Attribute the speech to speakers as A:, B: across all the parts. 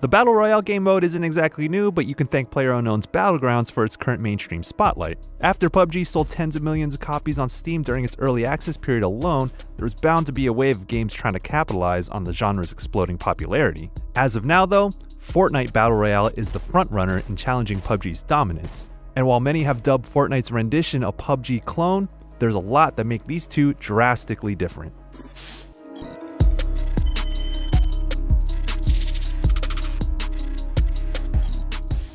A: The Battle Royale game mode isn't exactly new, but you can thank PlayerUnknown's Battlegrounds for its current mainstream spotlight. After PUBG sold tens of millions of copies on Steam during its early access period alone, there was bound to be a wave of games trying to capitalize on the genre's exploding popularity. As of now though, Fortnite Battle Royale is the frontrunner in challenging PUBG's dominance. And while many have dubbed Fortnite's rendition a PUBG clone, there's a lot that make these two drastically different.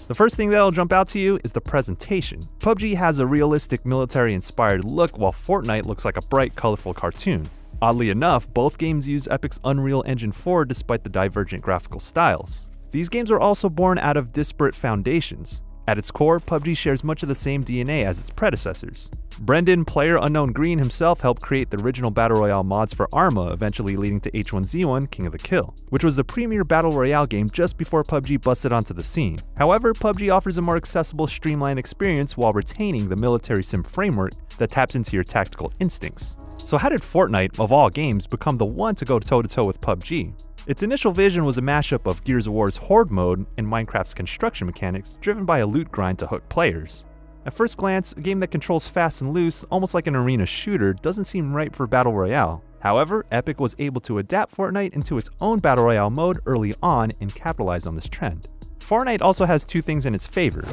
A: The first thing that'll jump out to you is the presentation. PUBG has a realistic military-inspired look, while Fortnite looks like a bright, colorful cartoon. Oddly enough, both games use Epic's Unreal Engine 4 despite the divergent graphical styles. These games are also born out of disparate foundations. At its core, PUBG shares much of the same DNA as its predecessors. Brendan PlayerUnknown Green himself helped create the original Battle Royale mods for Arma, eventually leading to H1Z1 King of the Kill, which was the premier Battle Royale game just before PUBG busted onto the scene. However, PUBG offers a more accessible, streamlined experience while retaining the military sim framework that taps into your tactical instincts. So how did Fortnite, of all games, become the one to go toe-to-toe with PUBG? Its initial vision was a mashup of Gears of War's Horde mode and Minecraft's construction mechanics, driven by a loot grind to hook players. At first glance, a game that controls fast and loose, almost like an arena shooter, doesn't seem ripe for Battle Royale. However, Epic was able to adapt Fortnite into its own Battle Royale mode early on and capitalize on this trend. Fortnite also has two things in its favor.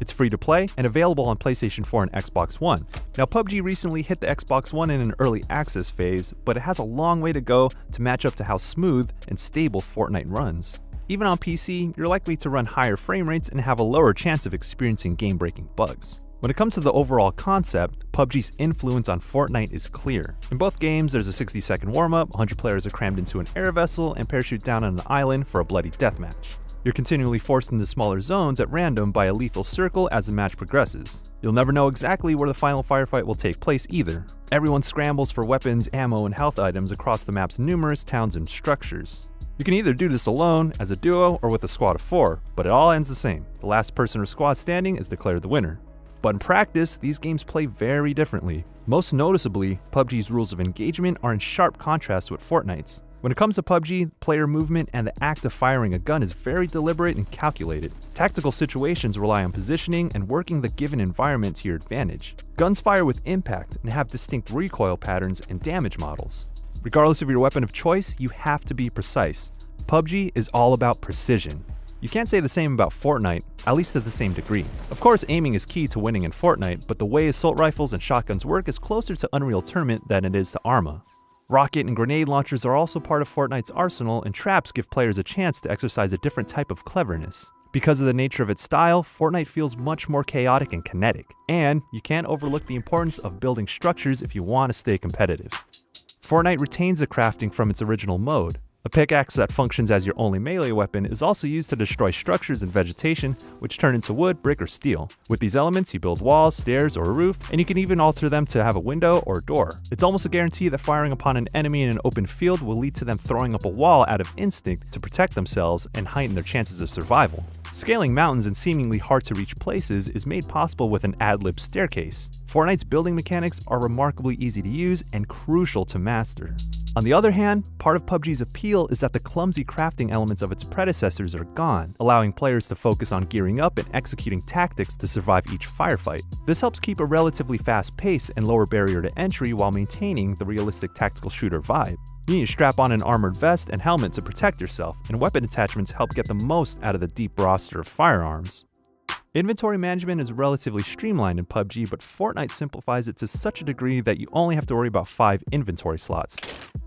A: It's free to play and available on PlayStation 4 and Xbox One. Now, PUBG recently hit the Xbox One in an early access phase, but it has a long way to go to match up to how smooth and stable Fortnite runs. Even on PC, you're likely to run higher frame rates and have a lower chance of experiencing game-breaking bugs. When it comes to the overall concept, PUBG's influence on Fortnite is clear. In both games, there's a 60-second warm-up, 100 players are crammed into an air vessel, and parachute down on an island for a bloody deathmatch. You're continually forced into smaller zones at random by a lethal circle as the match progresses. You'll never know exactly where the final firefight will take place either. Everyone scrambles for weapons, ammo, and health items across the map's numerous towns and structures. You can either do this alone, as a duo, or with a squad of 4, but it all ends the same. The last person or squad standing is declared the winner. But in practice, these games play very differently. Most noticeably, PUBG's rules of engagement are in sharp contrast with Fortnite's. When it comes to PUBG, player movement and the act of firing a gun is very deliberate and calculated. Tactical situations rely on positioning and working the given environment to your advantage. Guns fire with impact and have distinct recoil patterns and damage models. Regardless of your weapon of choice, you have to be precise. PUBG is all about precision. You can't say the same about Fortnite, at least to the same degree. Of course, aiming is key to winning in Fortnite, but the way assault rifles and shotguns work is closer to Unreal Tournament than it is to Arma. Rocket and grenade launchers are also part of Fortnite's arsenal, and traps give players a chance to exercise a different type of cleverness. Because of the nature of its style, Fortnite feels much more chaotic and kinetic, and you can't overlook the importance of building structures if you want to stay competitive. Fortnite retains the crafting from its original mode. A pickaxe that functions as your only melee weapon is also used to destroy structures and vegetation, which turn into wood, brick, or steel. With these elements, you build walls, stairs, or a roof, and you can even alter them to have a window or a door. It's almost a guarantee that firing upon an enemy in an open field will lead to them throwing up a wall out of instinct to protect themselves and heighten their chances of survival. Scaling mountains in seemingly hard-to-reach places is made possible with an ad-lib staircase. Fortnite's building mechanics are remarkably easy to use and crucial to master. On the other hand, part of PUBG's appeal is that the clumsy crafting elements of its predecessors are gone, allowing players to focus on gearing up and executing tactics to survive each firefight. This helps keep a relatively fast pace and lower barrier to entry while maintaining the realistic tactical shooter vibe. You need to strap on an armored vest and helmet to protect yourself, and weapon attachments help get the most out of the deep roster of firearms. Inventory management is relatively streamlined in PUBG, but Fortnite simplifies it to such a degree that you only have to worry about 5 inventory slots,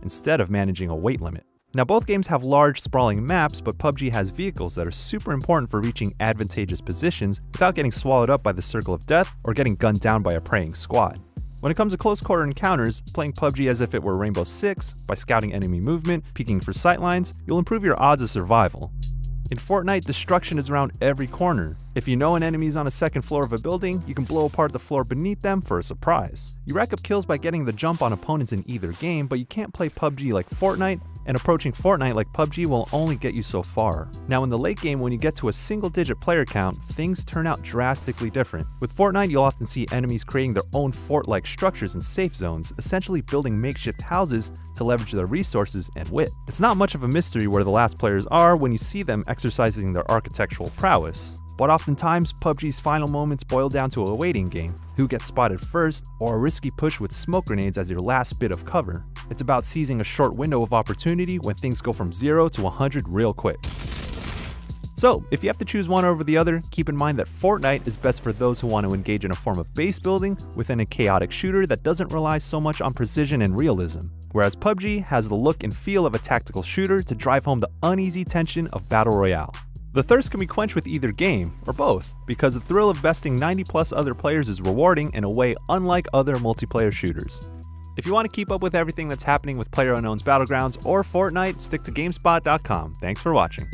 A: instead of managing a weight limit. Now, both games have large, sprawling maps, but PUBG has vehicles that are super important for reaching advantageous positions without getting swallowed up by the circle of death or getting gunned down by a preying squad. When it comes to close quarter encounters, playing PUBG as if it were Rainbow Six, by scouting enemy movement, peeking for sightlines, you'll improve your odds of survival. In Fortnite, destruction is around every corner. If you know an enemy is on a second floor of a building, you can blow apart the floor beneath them for a surprise. You rack up kills by getting the jump on opponents in either game, but you can't play PUBG like Fortnite and approaching Fortnite like Pubg will only get you so far. Now in the late game, when you get to a single-digit player count, things turn out drastically different. With Fortnite, you'll often see enemies creating their own fort-like structures and safe zones, essentially building makeshift houses to leverage their resources and wit. It's not much of a mystery where the last players are when you see them exercising their architectural prowess. But oftentimes, PUBG's final moments boil down to a waiting game, who gets spotted first, or a risky push with smoke grenades as your last bit of cover. It's about seizing a short window of opportunity when things go from 0 to 100 real quick. So, if you have to choose one over the other, keep in mind that Fortnite is best for those who want to engage in a form of base building within a chaotic shooter that doesn't rely so much on precision and realism, whereas PUBG has the look and feel of a tactical shooter to drive home the uneasy tension of Battle Royale. The thirst can be quenched with either game, or both, because the thrill of besting 90+ other players is rewarding in a way unlike other multiplayer shooters. If you want to keep up with everything that's happening with PlayerUnknown's Battlegrounds or Fortnite, stick to GameSpot.com. Thanks for watching.